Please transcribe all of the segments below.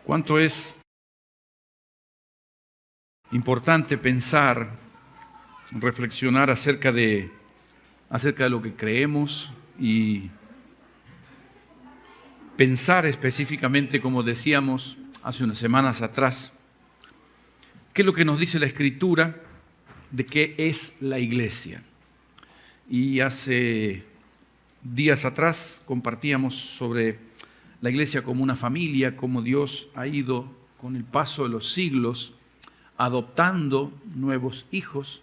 Cuánto es importante pensar, reflexionar acerca de lo que creemos y pensar específicamente, como decíamos hace unas semanas atrás, qué es lo que nos dice la Escritura de qué es la iglesia. Y hace días atrás compartíamos sobre la iglesia como una familia, cómo Dios ha ido con el paso de los siglos adoptando nuevos hijos.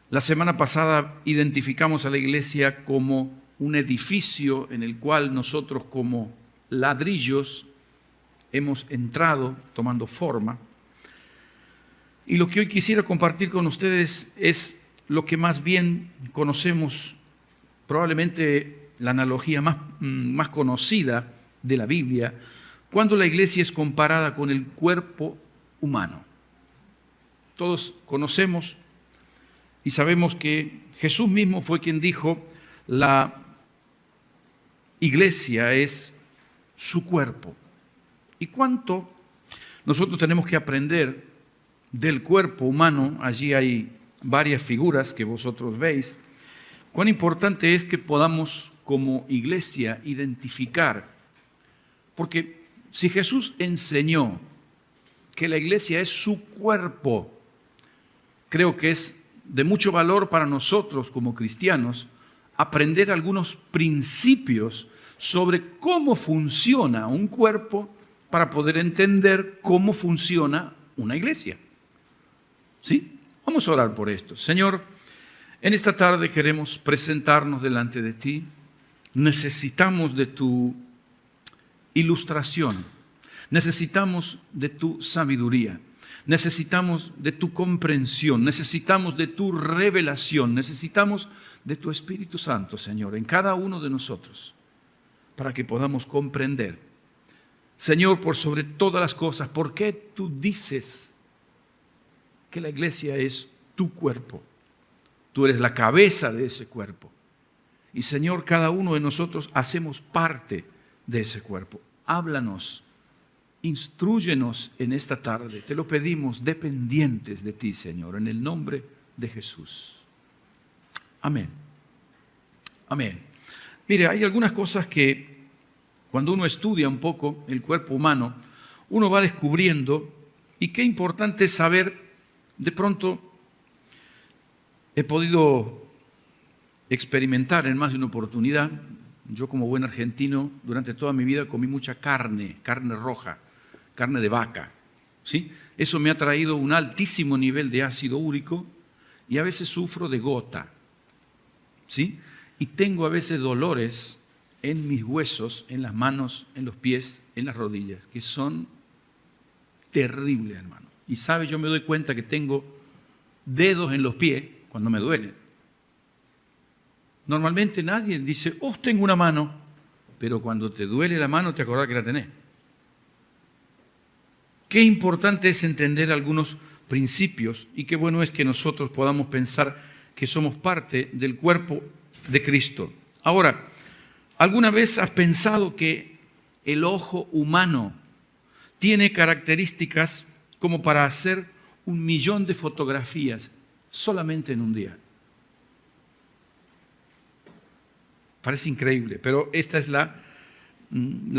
La semana pasada identificamos a la iglesia como un edificio en el cual nosotros como ladrillos hemos entrado tomando forma. Y lo que hoy quisiera compartir con ustedes es lo que más bien conocemos, probablemente la analogía más conocida de la Biblia, cuando la iglesia es comparada con el cuerpo humano. Todos conocemos y sabemos que Jesús mismo fue quien dijo, la iglesia es su cuerpo. ¿Y cuánto nosotros tenemos que aprender del cuerpo humano? Allí hay varias figuras que vosotros veis. Cuán importante es que podamos como iglesia identificar, porque si Jesús enseñó que la iglesia es su cuerpo, creo que es de mucho valor para nosotros como cristianos aprender algunos principios sobre cómo funciona un cuerpo para poder entender cómo funciona una iglesia. ¿Sí? Vamos a orar por esto. Señor, en esta tarde queremos presentarnos delante de ti. Necesitamos de tu ilustración. Necesitamos de tu sabiduría. Necesitamos de tu comprensión. Necesitamos de tu revelación. Necesitamos de tu Espíritu Santo, Señor, en cada uno de nosotros, para que podamos comprender. Señor, por sobre todas las cosas, ¿por qué tú dices que la iglesia es tu cuerpo? Tú eres la cabeza de ese cuerpo. Y Señor, cada uno de nosotros hacemos parte de ese cuerpo. Háblanos, instrúyenos en esta tarde. Te lo pedimos dependientes de ti, Señor, en el nombre de Jesús. Amén. Amén. Mire, hay algunas cosas que cuando uno estudia un poco el cuerpo humano, uno va descubriendo, y qué importante es saber. De pronto he podido experimentar en más de una oportunidad. Yo como buen argentino durante toda mi vida comí mucha carne roja, carne de vaca, ¿sí? Eso me ha traído un altísimo nivel de ácido úrico y a veces sufro de gota, ¿sí? Y tengo a veces dolores en mis huesos, en las manos, en los pies, en las rodillas, que son terribles, hermano. Y sabe, yo me doy cuenta que tengo dedos en los pies cuando me duelen. Normalmente nadie dice, tengo una mano, pero cuando te duele la mano te acordás que la tenés. Qué importante es entender algunos principios y qué bueno es que nosotros podamos pensar que somos parte del cuerpo de Cristo. Ahora, ¿alguna vez has pensado que el ojo humano tiene características como para hacer 1.000.000 de fotografías solamente en un día? Parece increíble, pero esta es la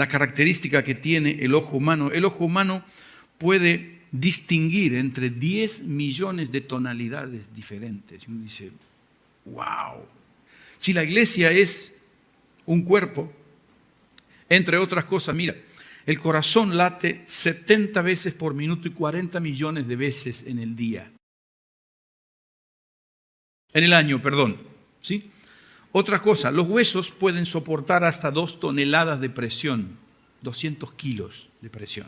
característica que tiene el ojo humano. El ojo humano puede distinguir entre 10 millones de tonalidades diferentes. Y uno dice, wow. Si la iglesia es un cuerpo, entre otras cosas, mira, el corazón late 70 veces por minuto y 40 millones de veces en el día. En el año, perdón. ¿Sí? Otra cosa, los huesos pueden soportar hasta 2 toneladas de presión, 200 kilos de presión.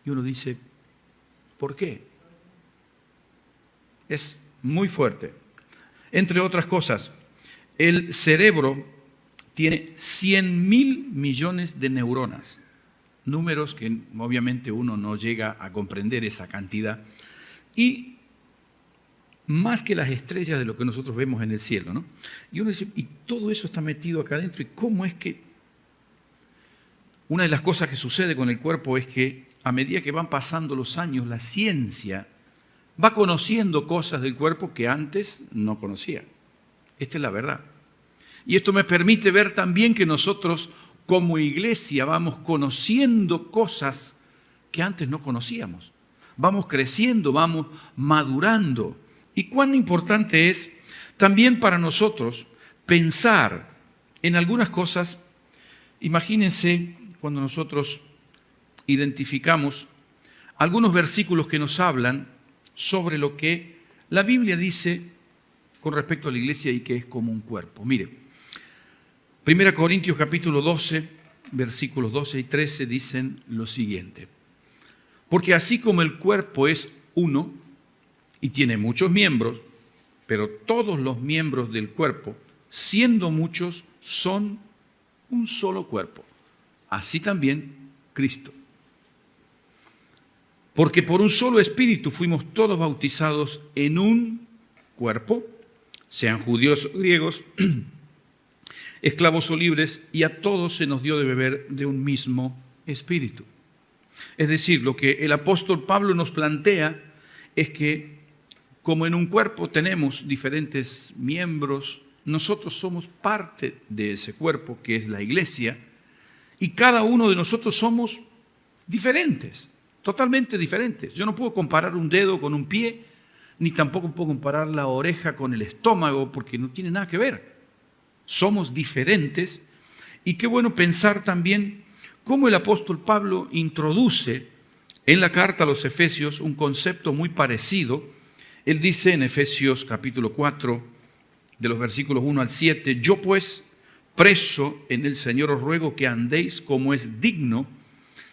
Y uno dice, ¿por qué? Es muy fuerte. Entre otras cosas, el cerebro tiene 100.000 millones de neuronas. Números que obviamente uno no llega a comprender esa cantidad. Y más que las estrellas de lo que nosotros vemos en el cielo, ¿no? Y uno dice, y todo eso está metido acá adentro. ¿Y cómo es que? Una de las cosas que sucede con el cuerpo es que a medida que van pasando los años, la ciencia va conociendo cosas del cuerpo que antes no conocía. Esta es la verdad. Y esto me permite ver también que nosotros como iglesia vamos conociendo cosas que antes no conocíamos. Vamos creciendo, vamos madurando. Y cuán importante es también para nosotros pensar en algunas cosas. Imagínense cuando nosotros identificamos algunos versículos que nos hablan sobre lo que la Biblia dice con respecto a la iglesia y que es como un cuerpo. Mire, 1 Corintios capítulo 12, versículos 12 y 13 dicen lo siguiente. Porque así como el cuerpo es uno y tiene muchos miembros, pero todos los miembros del cuerpo, siendo muchos, son un solo cuerpo. Así también Cristo. Porque por un solo espíritu fuimos todos bautizados en un cuerpo, sean judíos o griegos, esclavos o libres, y a todos se nos dio de beber de un mismo espíritu. Es decir, lo que el apóstol Pablo nos plantea es que como en un cuerpo tenemos diferentes miembros, nosotros somos parte de ese cuerpo que es la iglesia, y cada uno de nosotros somos diferentes, totalmente diferentes. Yo no puedo comparar un dedo con un pie, ni tampoco puedo comparar la oreja con el estómago, porque no tiene nada que ver. Somos diferentes, y qué bueno pensar también cómo el apóstol Pablo introduce en la carta a los Efesios un concepto muy parecido. Él dice en Efesios capítulo 4, de los versículos 1 al 7, yo pues, preso en el Señor, os ruego que andéis como es digno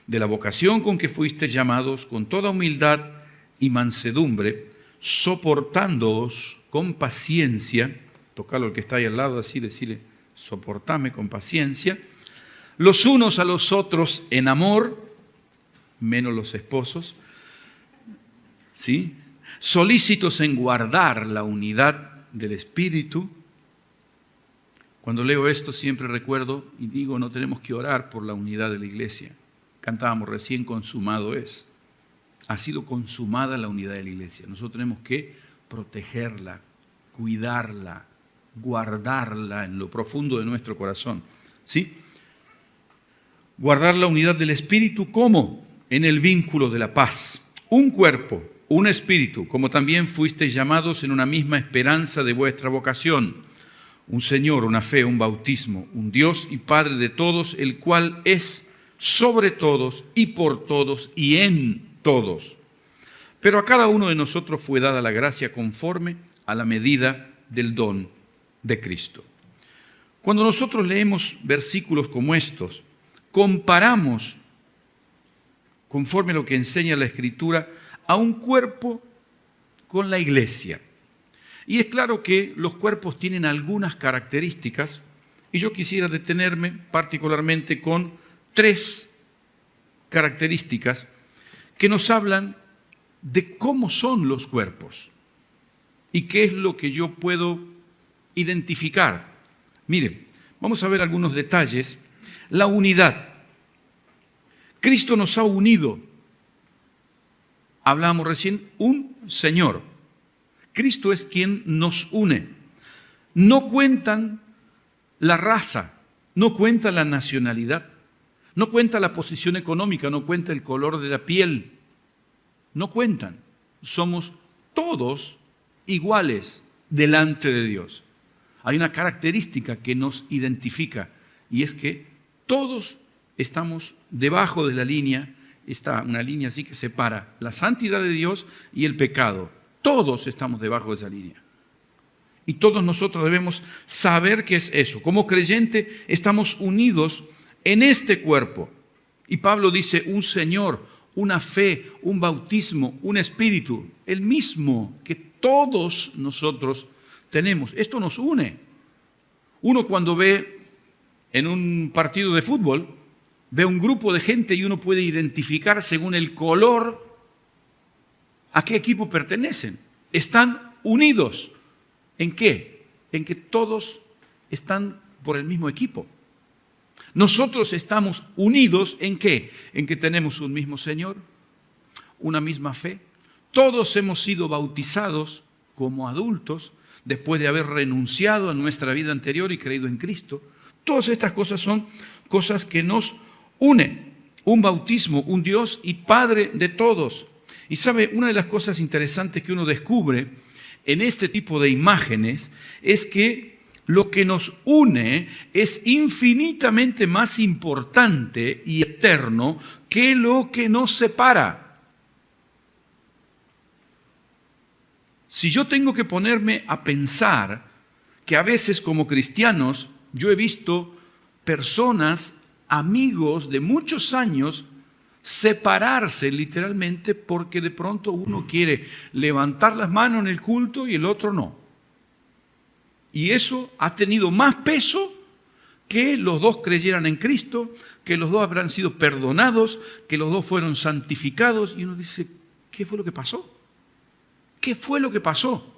de la vocación con que fuisteis llamados, con toda humildad y mansedumbre, soportándoos con paciencia, tocarlo al que está ahí al lado, así decirle, soportame con paciencia, los unos a los otros en amor, menos los esposos, ¿sí? Solícitos en guardar la unidad del Espíritu. Cuando leo esto siempre recuerdo y digo, no tenemos que orar por la unidad de la iglesia. Cantábamos recién, consumado es. Ha sido consumada la unidad de la iglesia. Nosotros tenemos que protegerla, cuidarla, guardarla en lo profundo de nuestro corazón. ¿Sí? Guardar la unidad del Espíritu, ¿cómo? En el vínculo de la paz. Un cuerpo, un espíritu, como también fuisteis llamados en una misma esperanza de vuestra vocación. Un Señor, una fe, un bautismo, un Dios y Padre de todos, el cual es sobre todos y por todos y en todos. Pero a cada uno de nosotros fue dada la gracia conforme a la medida del don de Cristo. Cuando nosotros leemos versículos como estos, comparamos, conforme a lo que enseña la Escritura, a un cuerpo con la iglesia. Y es claro que los cuerpos tienen algunas características, y yo quisiera detenerme particularmente con 3 características que nos hablan de cómo son los cuerpos y qué es lo que yo puedo identificar. Miren, vamos a ver algunos detalles. La unidad. Cristo nos ha unido. Hablábamos recién, un Señor. Cristo es quien nos une. No cuentan la raza, no cuenta la nacionalidad, no cuenta la posición económica, no cuenta el color de la piel. No cuentan. Somos todos iguales delante de Dios. Hay una característica que nos identifica y es que todos estamos debajo de la línea. Está una línea así que separa la santidad de Dios y el pecado. Todos estamos debajo de esa línea. Y todos nosotros debemos saber qué es eso. Como creyente estamos unidos en este cuerpo. Y Pablo dice, un Señor, una fe, un bautismo, un espíritu, el mismo que todos nosotros tenemos. Esto nos une. Uno cuando ve en un partido de fútbol, ve un grupo de gente y uno puede identificar según el color a qué equipo pertenecen. Están unidos. ¿En qué? En que todos están por el mismo equipo. Nosotros estamos unidos ¿en qué? En que tenemos un mismo Señor, una misma fe. Todos hemos sido bautizados como adultos después de haber renunciado a nuestra vida anterior y creído en Cristo. Todas estas cosas son cosas que nos unen. Un bautismo, un Dios y Padre de todos. Y sabe, una de las cosas interesantes que uno descubre en este tipo de imágenes es que lo que nos une es infinitamente más importante y eterno que lo que nos separa. Si yo tengo que ponerme a pensar que a veces como cristianos yo he visto personas, amigos de muchos años, separarse literalmente porque de pronto uno quiere levantar las manos en el culto y el otro no. Y eso ha tenido más peso que los dos creyeran en Cristo, que los dos habrán sido perdonados, que los dos fueron santificados. Y uno dice, ¿qué fue lo que pasó? ¿Qué fue lo que pasó?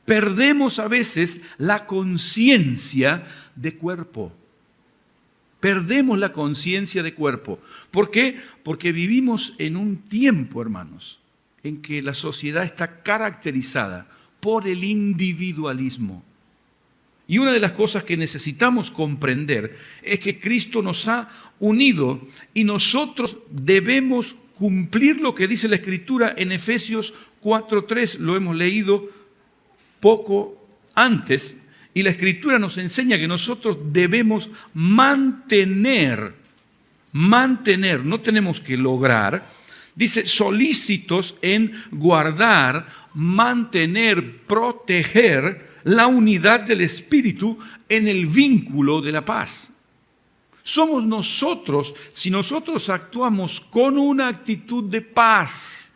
Perdemos a veces la conciencia de cuerpo. Perdemos la conciencia de cuerpo. ¿Por qué? Porque vivimos en un tiempo, hermanos, en que la sociedad está caracterizada por el individualismo. Y una de las cosas que necesitamos comprender es que Cristo nos ha unido y nosotros debemos cumplir lo que dice la Escritura en Efesios 4:3. Lo hemos leído poco antes. Y la Escritura nos enseña que nosotros debemos mantener, no tenemos que lograr. Dice, solícitos en guardar, mantener, proteger la unidad del Espíritu en el vínculo de la paz. Somos nosotros, si nosotros actuamos con una actitud de paz,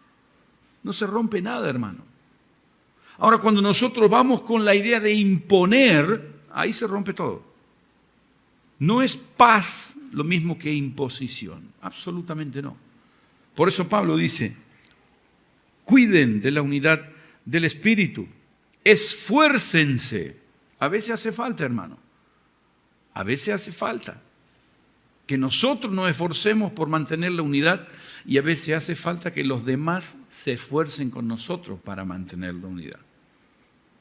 no se rompe nada, hermano. Ahora, cuando nosotros vamos con la idea de imponer, ahí se rompe todo. No es paz lo mismo que imposición, absolutamente no. Por eso Pablo dice, cuiden de la unidad del Espíritu, esfuércense. A veces hace falta, hermano, a veces hace falta que nosotros nos esforcemos por mantener la unidad y a veces hace falta que los demás se esfuercen con nosotros para mantener la unidad.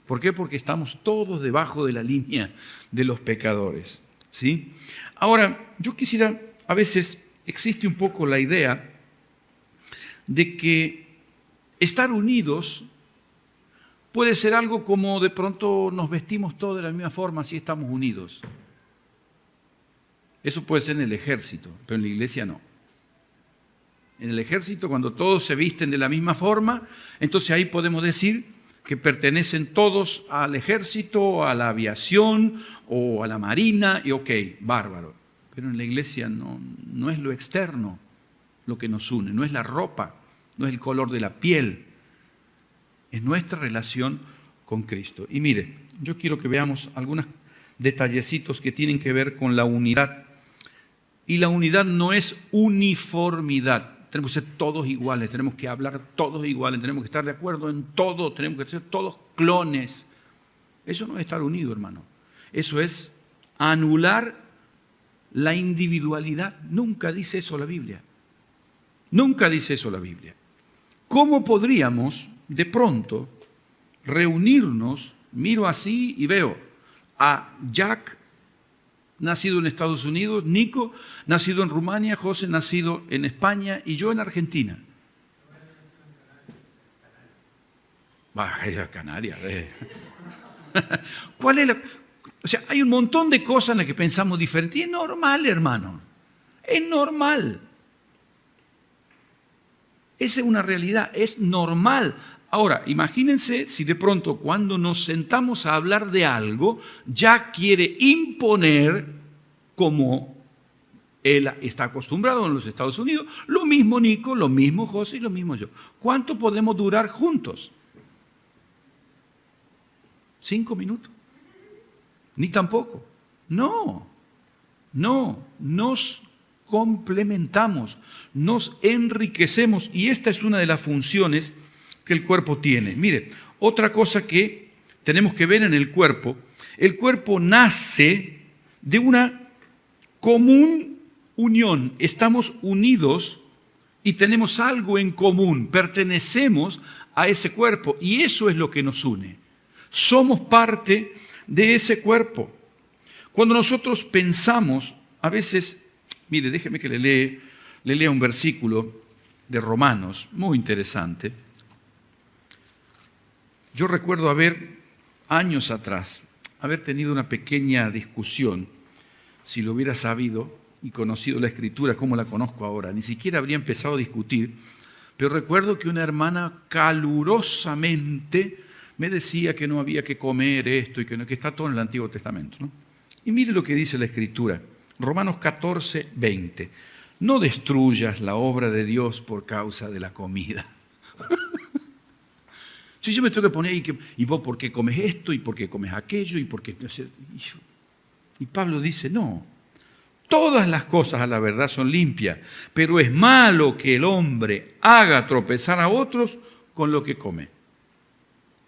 ¿Por qué? Porque estamos todos debajo de la línea de los pecadores, ¿sí? Ahora, yo quisiera, a veces existe un poco la idea de que estar unidos puede ser algo como de pronto nos vestimos todos de la misma forma si estamos unidos. Eso puede ser en el ejército, pero en la iglesia no. En el ejército, cuando todos se visten de la misma forma, entonces ahí podemos decir que pertenecen todos al ejército, a la aviación o a la marina, y ok, bárbaro. Pero en la iglesia no es lo externo lo que nos une, no es la ropa, no es el color de la piel, es nuestra relación con Cristo. Y mire, yo quiero que veamos algunos detallecitos que tienen que ver con la unidad. Y la unidad no es uniformidad. Tenemos que ser todos iguales, tenemos que hablar todos iguales, tenemos que estar de acuerdo en todo, tenemos que ser todos clones. Eso no es estar unido, hermano. Eso es anular la individualidad. Nunca dice eso la Biblia. Nunca dice eso la Biblia. ¿Cómo podríamos de pronto reunirnos? Miro así y veo a Jack, nacido en Estados Unidos, Nico, nacido en Rumania, José, nacido en España y yo en Argentina. Vaya, Canarias. ¿Cuál es la? O sea, hay un montón de cosas en las que pensamos diferente y es normal, hermano. Es normal. Esa es una realidad, es normal. Ahora, imagínense si de pronto cuando nos sentamos a hablar de algo, ya quiere imponer, como él está acostumbrado en los Estados Unidos, lo mismo Nico, lo mismo José y lo mismo yo. ¿Cuánto podemos durar juntos? 5 minutos. Ni tampoco. No, nos complementamos, nos enriquecemos y esta es una de las funciones que el cuerpo tiene. Mire, otra cosa que tenemos que ver en el cuerpo nace de una común unión. Estamos unidos y tenemos algo en común, pertenecemos a ese cuerpo y eso es lo que nos une. Somos parte de ese cuerpo. Cuando nosotros pensamos, a veces, mire, déjeme que le lea un versículo de Romanos, muy interesante. Yo recuerdo años atrás, haber tenido una pequeña discusión, si lo hubiera sabido y conocido la Escritura como la conozco ahora, ni siquiera habría empezado a discutir, pero recuerdo que una hermana calurosamente me decía que no había que comer esto y que está todo en el Antiguo Testamento, ¿no? Y mire lo que dice la Escritura, Romanos 14, 20. No destruyas la obra de Dios por causa de la comida. Si yo me tengo que poner, ¿y vos por qué comes esto? ¿Y por qué comes aquello? ¿Y por qué? Y Pablo dice, no, todas las cosas a la verdad son limpias, pero es malo que el hombre haga tropezar a otros con lo que come.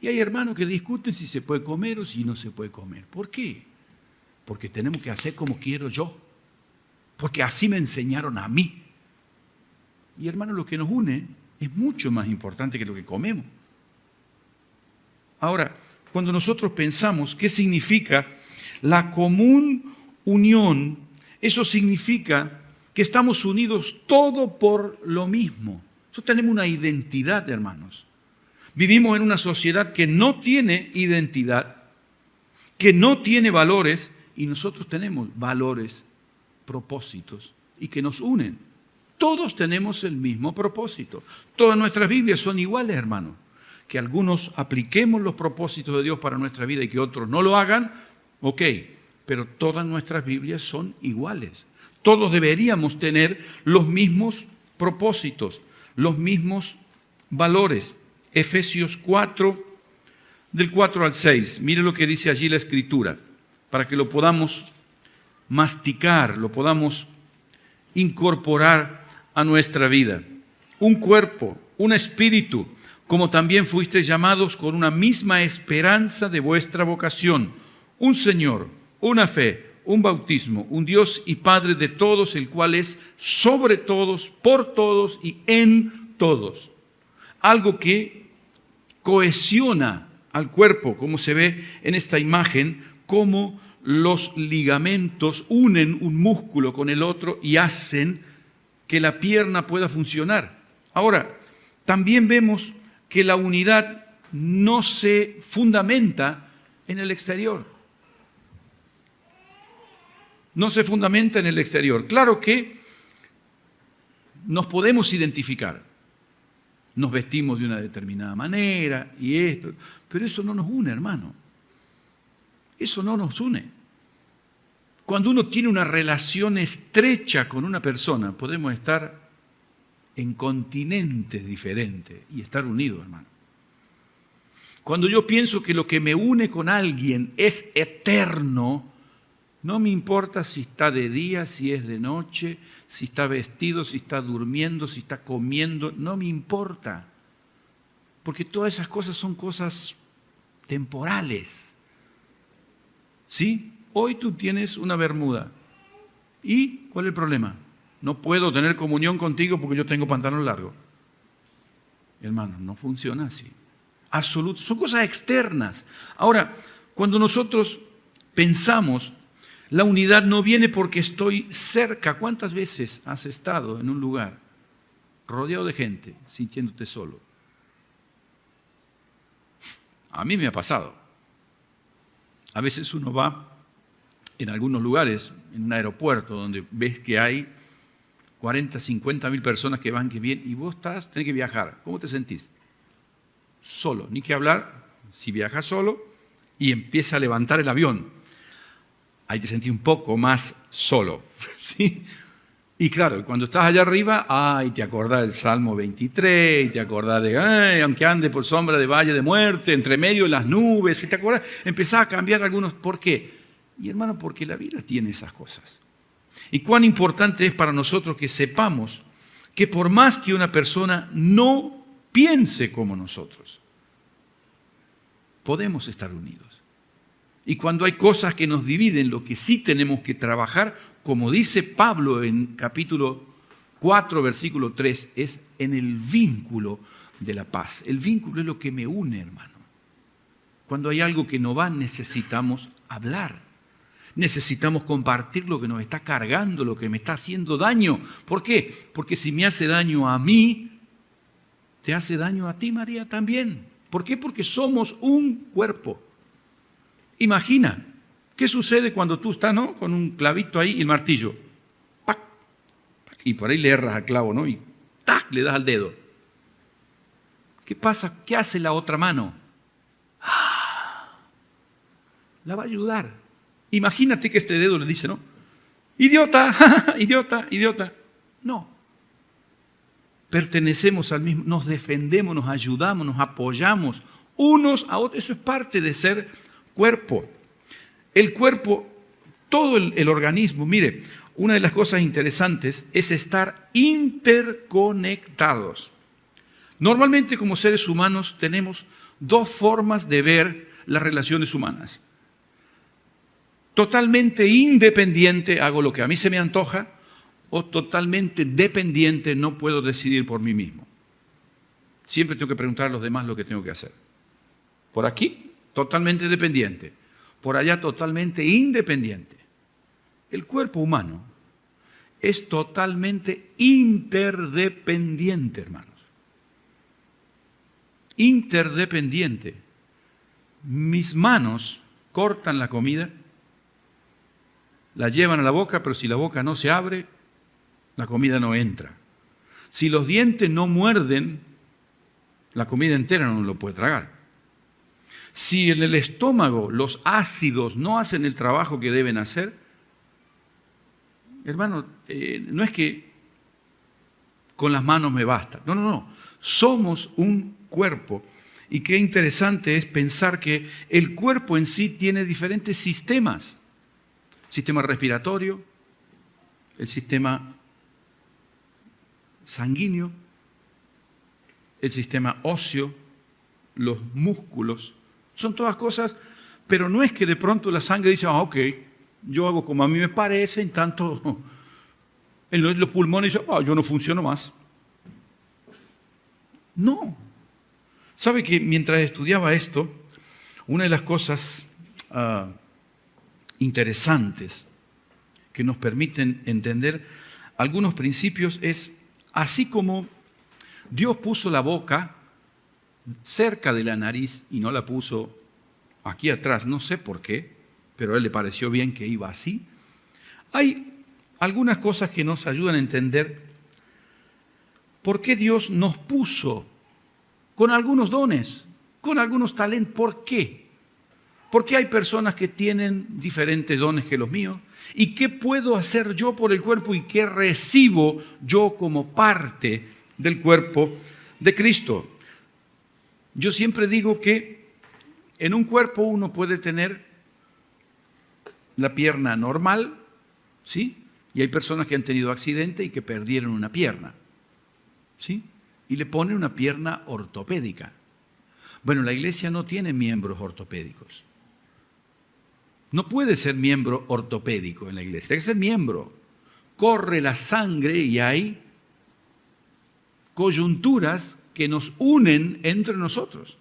Y hay hermanos que discuten si se puede comer o si no se puede comer. ¿Por qué? Porque tenemos que hacer como quiero yo. Porque así me enseñaron a mí. Y hermano, lo que nos une es mucho más importante que lo que comemos. Ahora, cuando nosotros pensamos qué significa la común unión, eso significa que estamos unidos todo por lo mismo. Nosotros tenemos una identidad, hermanos. Vivimos en una sociedad que no tiene identidad, que no tiene valores, y nosotros tenemos valores, propósitos, y que nos unen. Todos tenemos el mismo propósito. Todas nuestras Biblias son iguales, hermanos. Que algunos apliquemos los propósitos de Dios para nuestra vida y que otros no lo hagan, ok, pero todas nuestras Biblias son iguales. Todos deberíamos tener los mismos propósitos, los mismos valores. Efesios 4, del 4 al 6. Mire lo que dice allí la Escritura, para que lo podamos masticar, lo podamos incorporar a nuestra vida. Un cuerpo, un espíritu, como también fuisteis llamados con una misma esperanza de vuestra vocación. Un Señor, una fe, un bautismo, un Dios y Padre de todos, el cual es sobre todos, por todos y en todos. Algo que cohesiona al cuerpo, como se ve en esta imagen, como los ligamentos unen un músculo con el otro y hacen que la pierna pueda funcionar. Ahora, también vemos que la unidad no se fundamenta en el exterior. No se fundamenta en el exterior. Claro que nos podemos identificar. Nos vestimos de una determinada manera y esto, pero eso no nos une, hermano. Eso no nos une. Cuando uno tiene una relación estrecha con una persona, podemos estar en continentes diferentes y estar unidos, hermano. Cuando yo pienso que lo que me une con alguien es eterno, no me importa si está de día, si es de noche, si está vestido, si está durmiendo, si está comiendo, no me importa. Porque todas esas cosas son cosas temporales. ¿Sí? Hoy tú tienes una bermuda. ¿Y cuál es el problema? No puedo tener comunión contigo porque yo tengo pantalón largo. Hermano, no funciona así. Absoluto. Son cosas externas. Ahora, cuando nosotros pensamos, la unidad no viene porque estoy cerca. ¿Cuántas veces has estado en un lugar rodeado de gente, sintiéndote solo? A mí me ha pasado. A veces uno va en algunos lugares, en un aeropuerto, donde ves que hay 40, 50 mil personas que van, que vienen, y vos tenés que viajar. ¿Cómo te sentís? Solo, ni que hablar, si viajas solo y empieza a levantar el avión. Ahí te sentís un poco más solo, ¿sí? Y claro, cuando estás allá arriba, te acordás del Salmo 23, y te acordás de, aunque ande por sombra de valle de muerte, entre medio de las nubes, ¿sí? ¿Te acordás? Empezás a cambiar algunos, ¿por qué? Y hermano, porque la vida tiene esas cosas. Y cuán importante es para nosotros que sepamos que por más que una persona no piense como nosotros, podemos estar unidos. Y cuando hay cosas que nos dividen, lo que sí tenemos que trabajar, como dice Pablo en capítulo 4, versículo 3, es en el vínculo de la paz. El vínculo es lo que me une, hermano. Cuando hay algo que no va, necesitamos hablar. Necesitamos compartir lo que nos está cargando, lo que me está haciendo daño. ¿Por qué? Porque si me hace daño a mí, te hace daño a ti, María, también. ¿Por qué? Porque somos un cuerpo. Imagina, ¿qué sucede cuando tú estás, ¿no?, con un clavito ahí y el martillo? ¡Pac! ¡Pac! Y por ahí le erras al clavo, ¿no? Y ¡tac!, le das al dedo. ¿Qué pasa? ¿Qué hace la otra mano? La va a ayudar. Imagínate que este dedo le dice, ¿no?, idiota, idiota, idiota. No. Pertenecemos al mismo, nos defendemos, nos ayudamos, nos apoyamos unos a otros. Eso es parte de ser cuerpo. El cuerpo, todo el organismo, mire, una de las cosas interesantes es estar interconectados. Normalmente como seres humanos tenemos dos formas de ver las relaciones humanas. Totalmente independiente, hago lo que a mí se me antoja, o totalmente dependiente, no puedo decidir por mí mismo. Siempre tengo que preguntar a los demás lo que tengo que hacer. Por aquí, totalmente dependiente. Por allá, totalmente independiente. El cuerpo humano es totalmente interdependiente, hermanos. Interdependiente. Mis manos cortan la comida, la llevan a la boca, pero si la boca no se abre, la comida no entra. Si los dientes no muerden, la comida entera no lo puede tragar. Si en el estómago los ácidos no hacen el trabajo que deben hacer, hermano, no es que con las manos me basta. No, no, no. Somos un cuerpo. Y qué interesante es pensar que el cuerpo en sí tiene diferentes sistemas. Sistema respiratorio, el sistema sanguíneo, el sistema óseo, los músculos. Son todas cosas, pero no es que de pronto la sangre dice, ok, yo hago como a mí me parece, en tanto en los pulmones dicen, yo no funciono más. No. ¿Sabe que mientras estudiaba esto, una de las cosas interesantes que nos permiten entender algunos principios es, así como Dios puso la boca cerca de la nariz y no la puso aquí atrás, no sé por qué, pero a él le pareció bien que iba así, hay algunas cosas que nos ayudan a entender por qué Dios nos puso con algunos dones, con algunos talentos. ¿Por qué? Porque hay personas que tienen diferentes dones que los míos. ¿Y qué puedo hacer yo por el cuerpo y qué recibo yo como parte del cuerpo de Cristo? Yo siempre digo que en un cuerpo uno puede tener la pierna normal, ¿sí? Y hay personas que han tenido accidente y que perdieron una pierna, ¿sí? Y le ponen una pierna ortopédica. Bueno, la iglesia no tiene miembros ortopédicos. No puede ser miembro ortopédico en la iglesia, tiene que ser miembro. Corre la sangre y hay coyunturas que nos unen entre nosotros.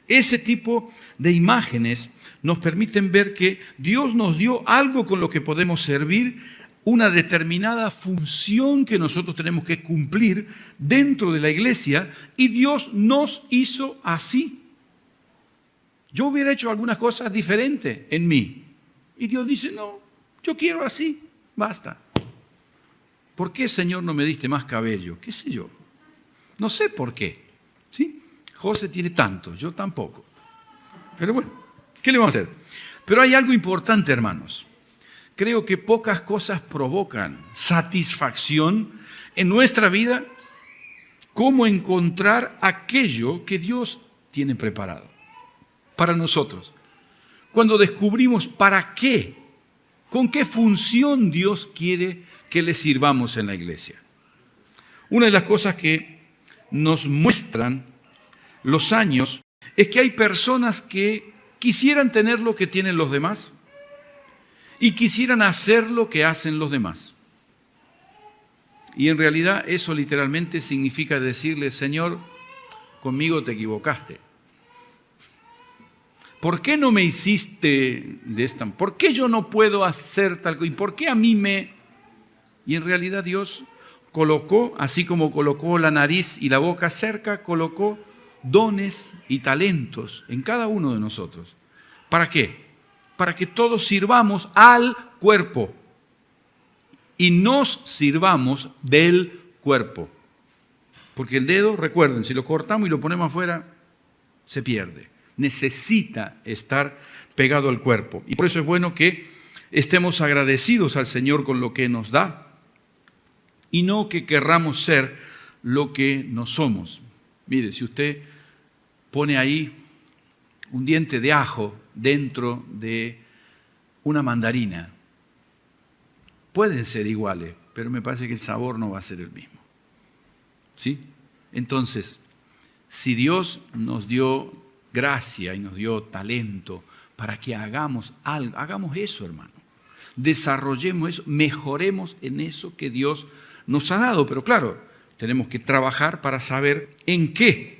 Ese tipo de imágenes nos permiten ver que Dios nos dio algo con lo que podemos servir, una determinada función que nosotros tenemos que cumplir dentro de la iglesia, y Dios nos hizo así. Yo hubiera hecho algunas cosas diferentes en mí. Y Dios dice, no, yo quiero así, basta. ¿Por qué, Señor, no me diste más cabello? ¿Qué sé yo? No sé por qué. ¿Sí? José tiene tanto, yo tampoco. Pero bueno, ¿qué le vamos a hacer? Pero hay algo importante, hermanos. Creo que pocas cosas provocan satisfacción en nuestra vida como encontrar aquello que Dios tiene preparado para nosotros. Cuando descubrimos para qué, con qué función Dios quiere que le sirvamos en la iglesia. Una de las cosas que nos muestran los años es que hay personas que quisieran tener lo que tienen los demás y quisieran hacer lo que hacen los demás. Y en realidad eso literalmente significa decirle, Señor, conmigo te equivocaste. ¿Por qué no me hiciste de esta? ¿Por qué yo no puedo hacer tal cosa? ¿Y por qué a mí me...? Y en realidad Dios colocó, así como colocó la nariz y la boca cerca, colocó dones y talentos en cada uno de nosotros. ¿Para qué? Para que todos sirvamos al cuerpo y nos sirvamos del cuerpo. Porque el dedo, recuerden, si lo cortamos y lo ponemos afuera, se pierde. Necesita estar pegado al cuerpo. Y por eso es bueno que estemos agradecidos al Señor con lo que nos da y no que querramos ser lo que no somos. Mire, si usted pone ahí un diente de ajo dentro de una mandarina, pueden ser iguales, pero me parece que el sabor no va a ser el mismo. ¿Sí? Entonces, si Dios nos dio gracia y nos dio talento para que hagamos algo, hagamos eso, hermano. Desarrollemos eso, mejoremos en eso que Dios nos ha dado. Pero claro, tenemos que trabajar para saber en qué.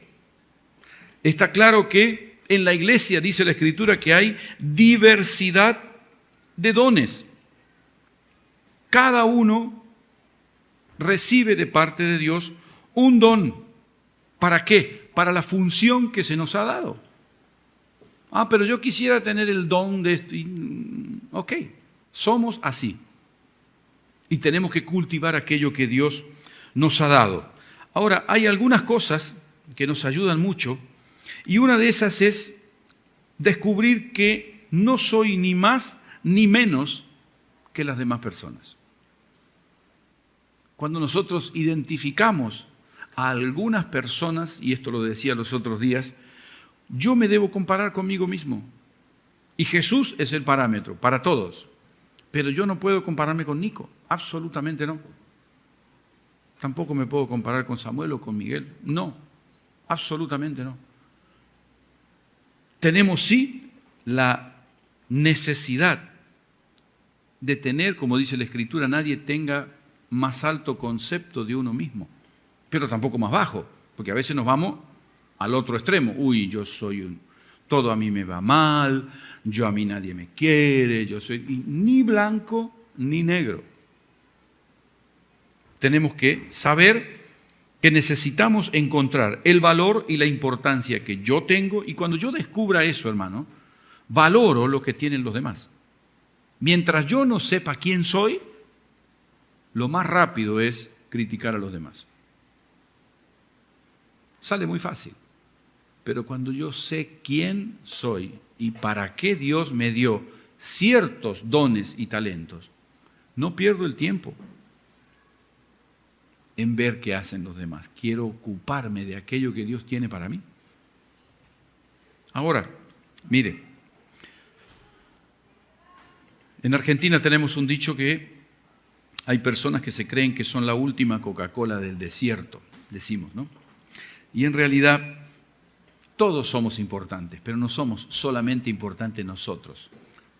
Está claro que en la iglesia, dice la Escritura, que hay diversidad de dones. Cada uno recibe de parte de Dios un don. ¿Para qué? Para la función que se nos ha dado. Pero yo quisiera tener el don de esto. Ok, somos así. Y tenemos que cultivar aquello que Dios nos ha dado. Ahora, hay algunas cosas que nos ayudan mucho. Y una de esas es descubrir que no soy ni más ni menos que las demás personas. Cuando nosotros identificamos a algunas personas, y esto lo decía los otros días, yo me debo comparar conmigo mismo. Y Jesús es el parámetro para todos. Pero yo no puedo compararme con Nico, absolutamente no. Tampoco me puedo comparar con Samuel o con Miguel, no, absolutamente no. Tenemos sí la necesidad de tener, como dice la Escritura, nadie tenga más alto concepto de uno mismo, pero tampoco más bajo, porque a veces nos vamos al otro extremo. Uy, yo soy todo a mí me va mal, a mí nadie me quiere, yo soy ni blanco ni negro. Tenemos que saber que necesitamos encontrar el valor y la importancia que yo tengo, y cuando yo descubra eso, hermano, valoro lo que tienen los demás. Mientras yo no sepa quién soy, lo más rápido es criticar a los demás. Sale muy fácil. Pero cuando yo sé quién soy y para qué Dios me dio ciertos dones y talentos, no pierdo el tiempo en ver qué hacen los demás. Quiero ocuparme de aquello que Dios tiene para mí. Ahora, mire, en Argentina tenemos un dicho que hay personas que se creen que son la última Coca-Cola del desierto, decimos, ¿no? Y en realidad todos somos importantes, pero no somos solamente importantes nosotros.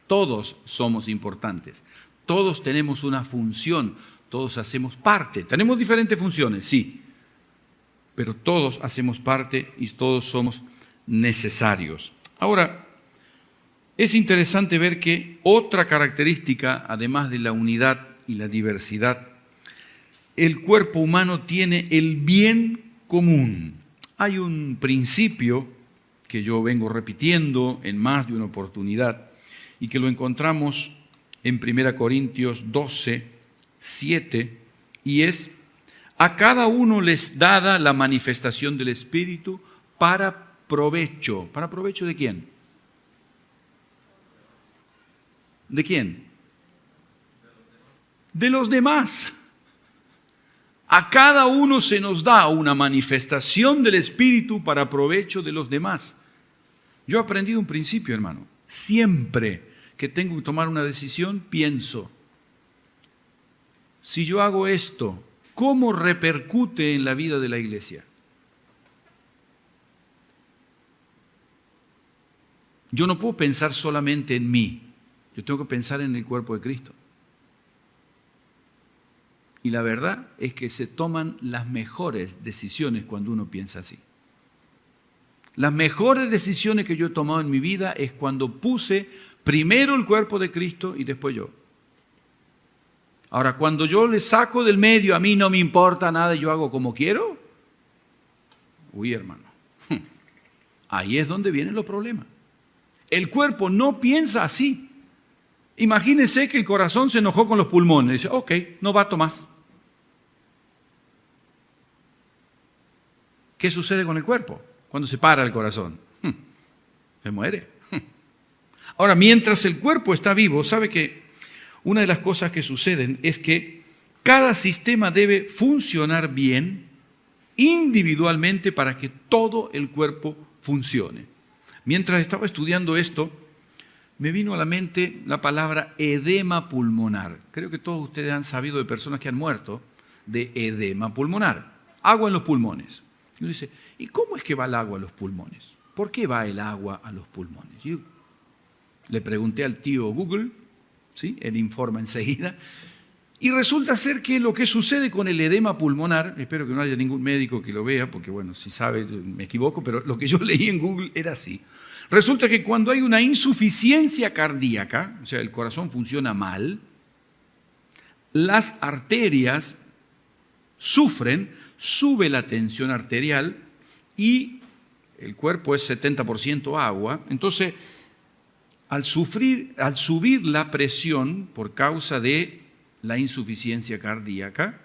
Todos somos importantes. Todos tenemos una función, todos hacemos parte. Tenemos diferentes funciones, sí, pero todos hacemos parte y todos somos necesarios. Ahora, es interesante ver que otra característica, además de la unidad y la diversidad, el cuerpo humano tiene el bien común. Hay un principio que yo vengo repitiendo en más de una oportunidad y que lo encontramos en 1 Corintios 12, 7, y es: a cada uno les dada la manifestación del Espíritu para provecho. ¿Para provecho de quién? ¿De quién? De los demás. A cada uno se nos da una manifestación del Espíritu para provecho de los demás. Yo he aprendido un principio, hermano. Siempre que tengo que tomar una decisión, pienso, si yo hago esto, ¿cómo repercute en la vida de la iglesia? Yo no puedo pensar solamente en mí. Yo tengo que pensar en el cuerpo de Cristo. Y la verdad es que se toman las mejores decisiones cuando uno piensa así. Las mejores decisiones que yo he tomado en mi vida es cuando puse primero el cuerpo de Cristo y después yo. Ahora, cuando yo le saco del medio, a mí no me importa nada, yo hago como quiero. Uy, hermano, ahí es donde vienen los problemas. El cuerpo no piensa así. Imagínense que el corazón se enojó con los pulmones. Dice, ok, no bato más. ¿Qué sucede con el cuerpo cuando se para el corazón? Se muere. Ahora, mientras el cuerpo está vivo, ¿sabe que una de las cosas que suceden es que cada sistema debe funcionar bien individualmente para que todo el cuerpo funcione? Mientras estaba estudiando esto, me vino a la mente la palabra edema pulmonar. Creo que todos ustedes han sabido de personas que han muerto de edema pulmonar. Agua en los pulmones. Y uno dice, ¿y cómo es que va el agua a los pulmones? ¿Por qué va el agua a los pulmones? Yo le pregunté al tío Google, ¿sí? Él informa enseguida. Y resulta ser que lo que sucede con el edema pulmonar, espero que no haya ningún médico que lo vea, porque bueno, si sabe me equivoco, pero lo que yo leí en Google era así. Resulta que cuando hay una insuficiencia cardíaca, o sea, el corazón funciona mal, las arterias sufren, sube la tensión arterial y el cuerpo es 70% agua. Entonces, al subir la presión por causa de la insuficiencia cardíaca,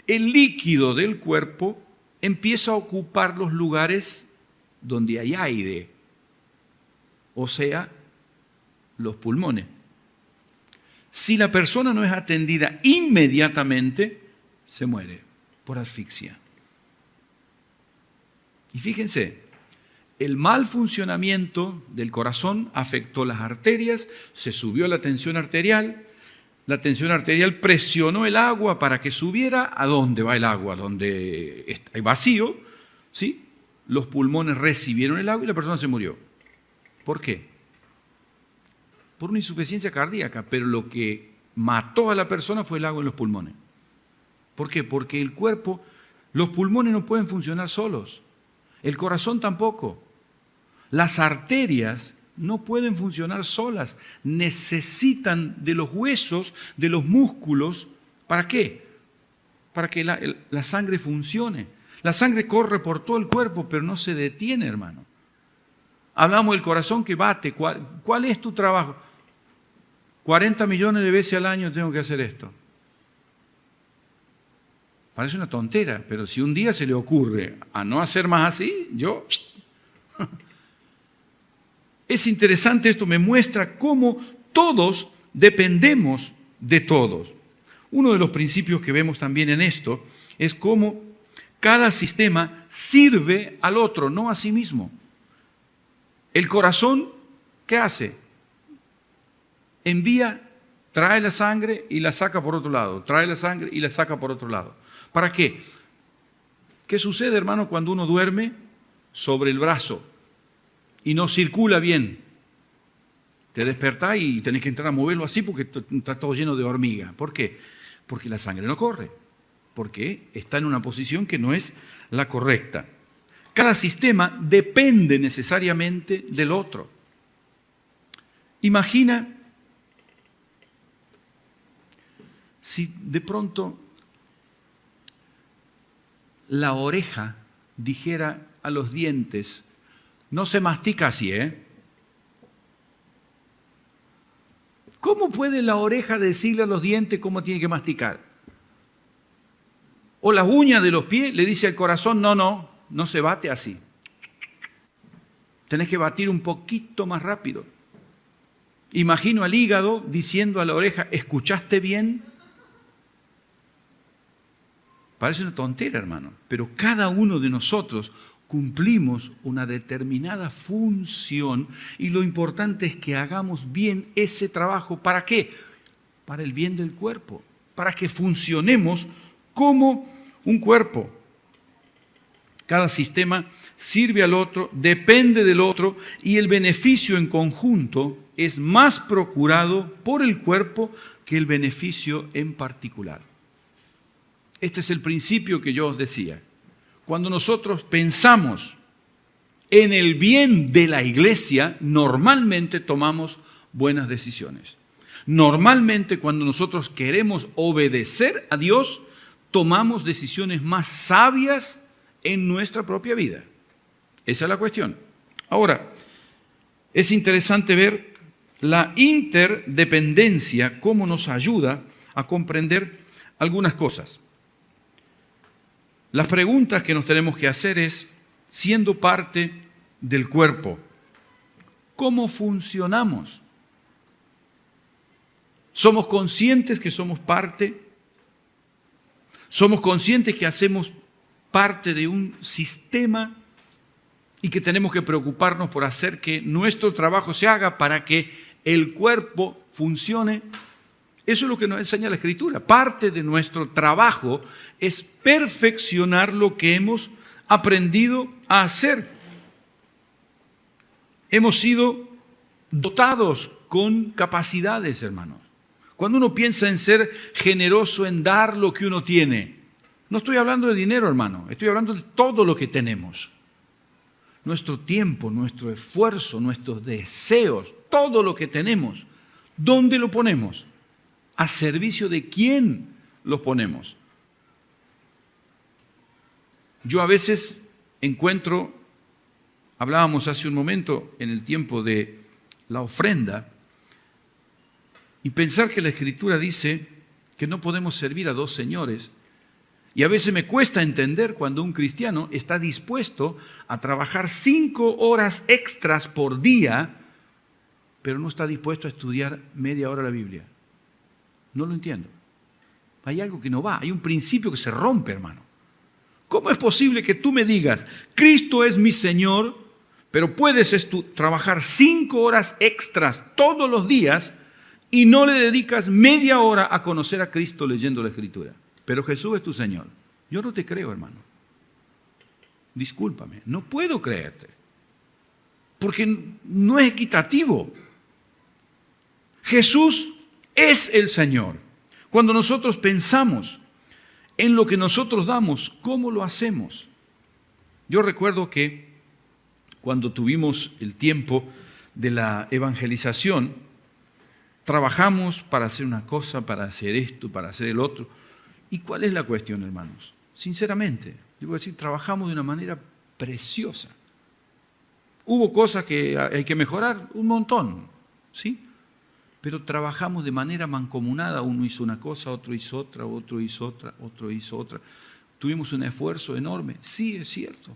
el líquido del cuerpo empieza a ocupar los lugares donde hay aire, o sea, los pulmones. Si la persona no es atendida inmediatamente, se muere por asfixia. Y fíjense, el mal funcionamiento del corazón afectó las arterias, se subió la tensión arterial presionó el agua para que subiera. ¿A dónde va el agua? Donde hay vacío, ¿sí? Los pulmones recibieron el agua y la persona se murió. ¿Por qué? Por una insuficiencia cardíaca, pero lo que mató a la persona fue el agua en los pulmones. ¿Por qué? Porque el cuerpo, los pulmones no pueden funcionar solos, el corazón tampoco. Las arterias no pueden funcionar solas, necesitan de los huesos, de los músculos. ¿Para qué? Para que la sangre funcione. La sangre corre por todo el cuerpo, pero no se detiene, hermano. Hablamos del corazón que bate. ¿Cuál es tu trabajo? 40 millones de veces al año tengo que hacer esto. Parece una tontera, pero si un día se le ocurre a no hacer más así, yo... Es interesante esto, me muestra cómo todos dependemos de todos. Uno de los principios que vemos también en esto es cómo cada sistema sirve al otro, no a sí mismo. El corazón, ¿qué hace? Trae la sangre y la saca por otro lado. Trae la sangre y la saca por otro lado. ¿Para qué? ¿Qué sucede, hermano, cuando uno duerme sobre el brazo y no circula bien? Te despertás y tenés que entrar a moverlo así porque está todo lleno de hormiga. ¿Por qué? Porque la sangre no corre. Porque está en una posición que no es la correcta. Cada sistema depende necesariamente del otro. Imagina si de pronto la oreja dijera a los dientes, no se mastica así, ¿eh? ¿Cómo puede la oreja decirle a los dientes cómo tiene que masticar? O la uña de los pies le dice al corazón, no se bate así. Tenés que batir un poquito más rápido. Imagino al hígado diciendo a la oreja, ¿escuchaste bien? Parece una tontera, hermano, pero cada uno de nosotros cumplimos una determinada función y lo importante es que hagamos bien ese trabajo. ¿Para qué? Para el bien del cuerpo, para que funcionemos como un cuerpo. Cada sistema sirve al otro, depende del otro y el beneficio en conjunto es más procurado por el cuerpo que el beneficio en particular. Este es el principio que yo os decía. Cuando nosotros pensamos en el bien de la iglesia, normalmente tomamos buenas decisiones. Normalmente cuando nosotros queremos obedecer a Dios, tomamos decisiones más sabias en nuestra propia vida. Esa es la cuestión. Ahora, es interesante ver la interdependencia, cómo nos ayuda a comprender algunas cosas. Las preguntas que nos tenemos que hacer es, siendo parte del cuerpo, ¿cómo funcionamos? ¿Somos conscientes que somos parte? ¿Somos conscientes que hacemos parte de un sistema y que tenemos que preocuparnos por hacer que nuestro trabajo se haga para que el cuerpo funcione? Eso es lo que nos enseña la Escritura. Parte de nuestro trabajo es perfeccionar lo que hemos aprendido a hacer. Hemos sido dotados con capacidades, hermanos. Cuando uno piensa en ser generoso, en dar lo que uno tiene, no estoy hablando de dinero, hermano, estoy hablando de todo lo que tenemos. Nuestro tiempo, nuestro esfuerzo, nuestros deseos, todo lo que tenemos, ¿dónde lo ponemos? ¿A servicio de quién lo ponemos? Yo a veces encuentro, hablábamos hace un momento en el tiempo de la ofrenda, y pensar que la Escritura dice que no podemos servir a dos señores. Y a veces me cuesta entender cuando un cristiano está dispuesto a trabajar 5 horas extras por día, pero no está dispuesto a estudiar media hora la Biblia. No lo entiendo. Hay algo que no va, hay un principio que se rompe, hermano. ¿Cómo es posible que tú me digas, Cristo es mi Señor, pero puedes trabajar 5 horas extras todos los días y no le dedicas media hora a conocer a Cristo leyendo la Escritura? Pero Jesús es tu Señor. Yo no te creo, hermano. Discúlpame, no puedo creerte. Porque no es equitativo. Jesús es el Señor. Cuando nosotros pensamos en lo que nosotros damos, ¿cómo lo hacemos? Yo recuerdo que cuando tuvimos el tiempo de la evangelización, trabajamos para hacer una cosa, para hacer esto, para hacer el otro. ¿Y cuál es la cuestión, hermanos? Sinceramente, yo voy a decir, trabajamos de una manera preciosa. Hubo cosas que hay que mejorar, un montón, ¿sí? Pero trabajamos de manera mancomunada. Uno hizo una cosa, otro hizo otra, otro hizo otra, otro hizo otra. Tuvimos un esfuerzo enorme, sí, es cierto.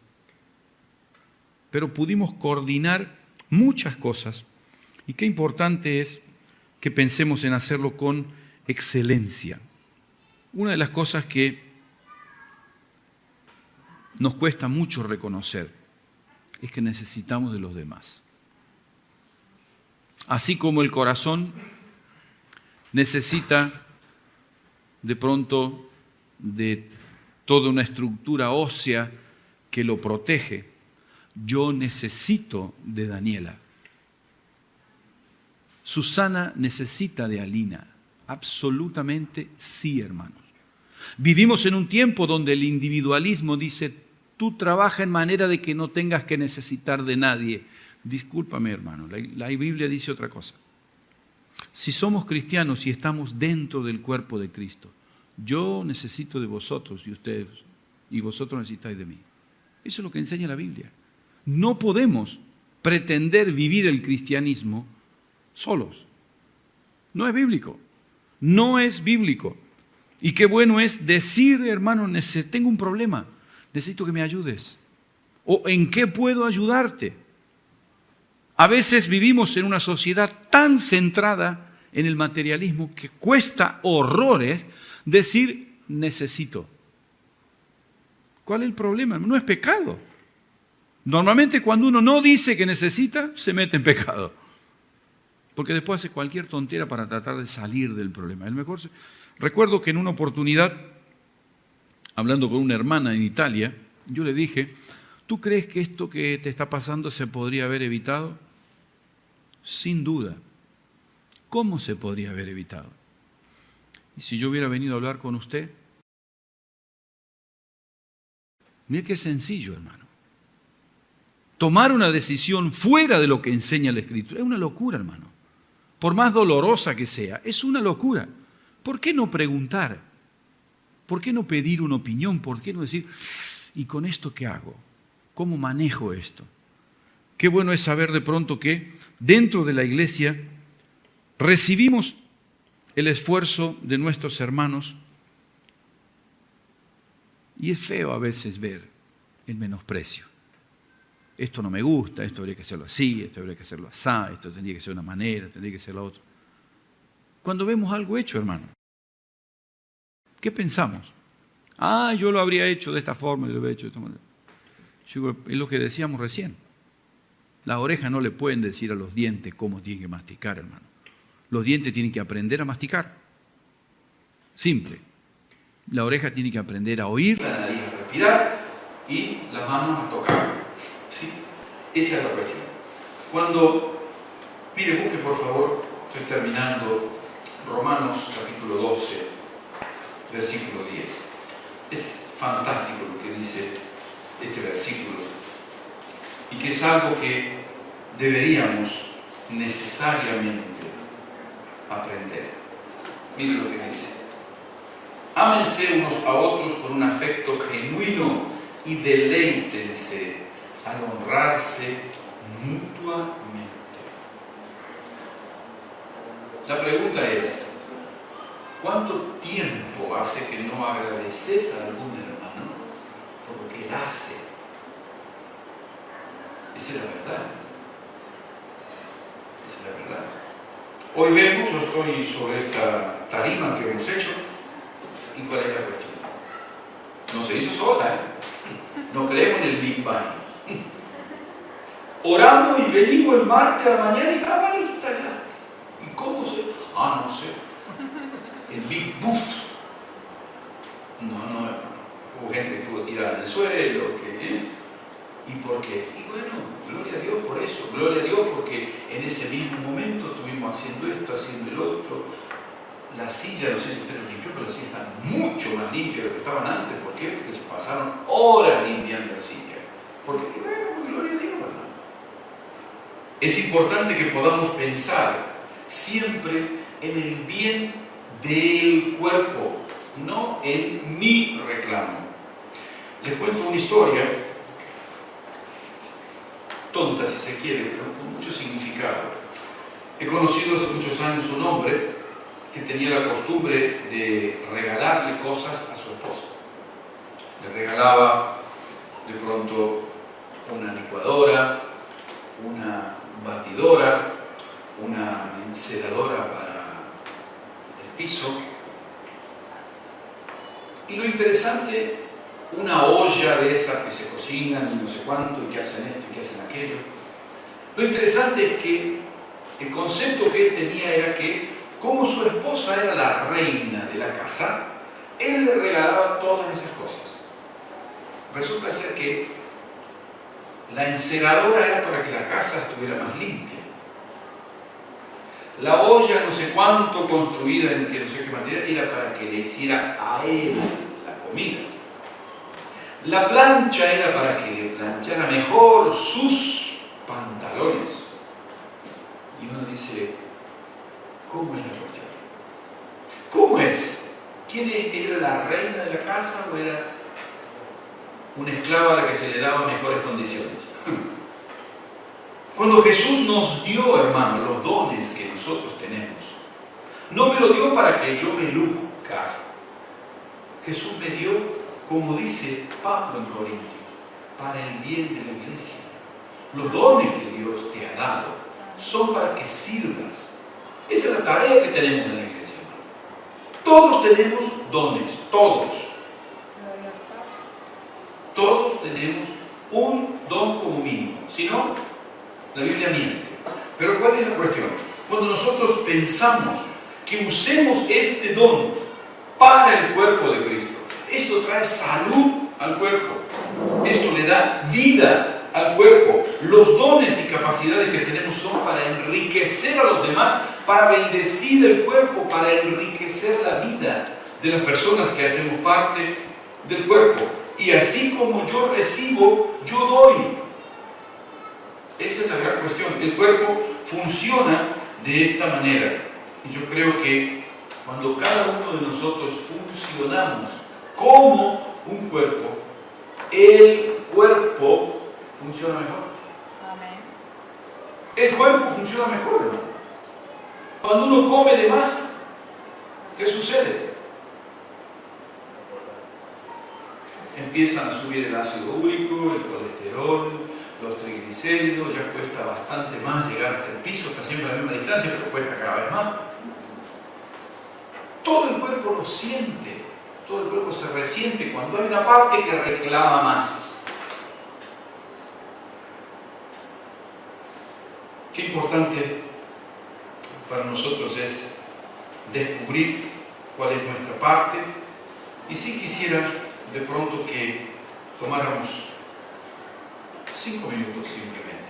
Pero pudimos coordinar muchas cosas. Y qué importante es que pensemos en hacerlo con excelencia. Una de las cosas que nos cuesta mucho reconocer es que necesitamos de los demás. Así como el corazón necesita de pronto de toda una estructura ósea que lo protege, yo necesito de Daniela. Susana necesita de Alina. Absolutamente sí, hermanos. Vivimos en un tiempo donde el individualismo dice, tú trabaja en manera de que no tengas que necesitar de nadie. Discúlpame, hermano, la Biblia dice otra cosa. Si somos cristianos y estamos dentro del cuerpo de Cristo, yo necesito de vosotros y ustedes, y vosotros necesitáis de mí. Eso es lo que enseña la Biblia. No podemos pretender vivir el cristianismo solos. No es bíblico. No es bíblico. Y qué bueno es decir, hermano, tengo un problema, necesito que me ayudes. ¿O en qué puedo ayudarte? A veces vivimos en una sociedad tan centrada en el materialismo que cuesta horrores decir necesito. ¿Cuál es el problema? No es pecado. Normalmente cuando uno no dice que necesita, se mete en pecado. Porque después hace cualquier tontera para tratar de salir del problema. Recuerdo que en una oportunidad, hablando con una hermana en Italia, yo le dije, ¿tú crees que esto que te está pasando se podría haber evitado? Sin duda. ¿Cómo se podría haber evitado? Y si yo hubiera venido a hablar con usted, Mira qué sencillo, hermano. Tomar una decisión fuera de lo que enseña la Escritura es una locura, hermano. Por más dolorosa que sea, es una locura. ¿Por qué no preguntar? ¿Por qué no pedir una opinión? ¿Por qué no decir, ¿y con esto qué hago? ¿Cómo manejo esto? Qué bueno es saber de pronto que dentro de la iglesia recibimos el esfuerzo de nuestros hermanos y es feo a veces ver el menosprecio. Esto no me gusta, esto habría que hacerlo así, esto habría que hacerlo así, esto tendría que ser de una manera, tendría que ser la otra. Cuando vemos algo hecho, hermano, ¿qué pensamos? Yo lo habría hecho de esta forma, yo lo habría hecho de esta manera. Es lo que decíamos recién. Las orejas no le pueden decir a los dientes cómo tienen que masticar, hermano. Los dientes tienen que aprender a masticar. Simple. La oreja tiene que aprender a oír, la nariz a respirar y las manos a tocar. ¿Sí? Esa es la cuestión. Mire, busque por favor, estoy terminando, Romanos capítulo 12, versículo 10. Es fantástico lo que dice este versículo y que es algo que deberíamos necesariamente aprender. Mire lo que dice. Ámense unos a otros con un afecto genuino y deleítense al honrarse mutuamente. La pregunta es, ¿cuánto tiempo hace que no agradeces a algún hermano por lo que él hace? Esa es la verdad. Esa es la verdad. Hoy vemos, yo estoy sobre esta tarima que hemos hecho, ¿y cuál es la cuestión? No se hizo sola, ¿eh? No creemos en el Big Bang. Oramos y venimos el martes a la mañana y cabalita ya. ¿Y cómo se...? No sé. El Big Boot. No. Hubo gente que estuvo tirada en el suelo. ¿Y por qué? Y bueno, gloria a Dios por eso. Gloria a Dios porque en ese mismo momento estuvimos haciendo esto, haciendo el otro. La silla, no sé si usted lo limpió, pero la silla está mucho más limpia de lo que estaban antes. ¿Por qué? Porque se pasaron horas limpiando la silla. Porque, bueno, gloria a Dios, ¿verdad? Es importante que podamos pensar siempre en el bien del cuerpo, no en mi reclamo. Les cuento una historia, tonta si se quiere, pero con mucho significado. He conocido hace muchos años un hombre que tenía la costumbre de regalarle cosas a su esposa. Le regalaba de pronto una licuadora, una batidora, una enceradora para el piso. Y lo interesante, una olla de esas que se cocinan y no sé cuánto, y que hacen esto y que hacen aquello. Lo interesante es que el concepto que él tenía era que, como su esposa era la reina de la casa, él le regalaba todas esas cosas. Resulta ser que la enceradora era para que la casa estuviera más limpia. La olla no sé cuánto construida en que no sé qué materia era para que le hiciera a él la comida. La plancha era para que le planchara mejor sus pantalones. Y uno dice, ¿cómo es la cuestión? ¿Cómo es? ¿Quién era la reina de la casa o era una esclava a la que se le daban mejores condiciones? Cuando Jesús nos dio, hermano, los dones que nosotros tenemos, no me lo dio para que yo me luzca. Jesús me dio, como dice Pablo en Corintios, para el bien de la iglesia. Los dones que Dios te ha dado son para que sirvas. Esa es la tarea que tenemos en la iglesia, hermano. Todos tenemos dones, todos. Todos tenemos un don como mínimo. Si no, la Biblia miente. Pero ¿cuál es la cuestión? Cuando nosotros pensamos que usemos este don para el cuerpo de Cristo, esto trae salud al cuerpo, esto le da vida al cuerpo. Los dones y capacidades que tenemos son para enriquecer a los demás, para bendecir el cuerpo, para enriquecer la vida de las personas que hacemos parte del cuerpo. y así como yo recibo, yo doy. Esa es la gran cuestión. El cuerpo funciona de esta manera. Y yo creo que cuando cada uno de nosotros funcionamos como un cuerpo, el cuerpo funciona mejor. Amén. El cuerpo funciona mejor, hermano. Cuando uno come de más, ¿qué sucede? Empiezan a subir el ácido úrico, el colesterol, los triglicéridos, ya cuesta bastante más llegar hasta el piso, está siempre a la misma distancia, pero cuesta cada vez más. Todo el cuerpo lo siente, todo el cuerpo se resiente cuando hay una parte que reclama más. Qué importante para nosotros es descubrir cuál es nuestra parte, y si quisiera de pronto que tomáramos 5 minutos simplemente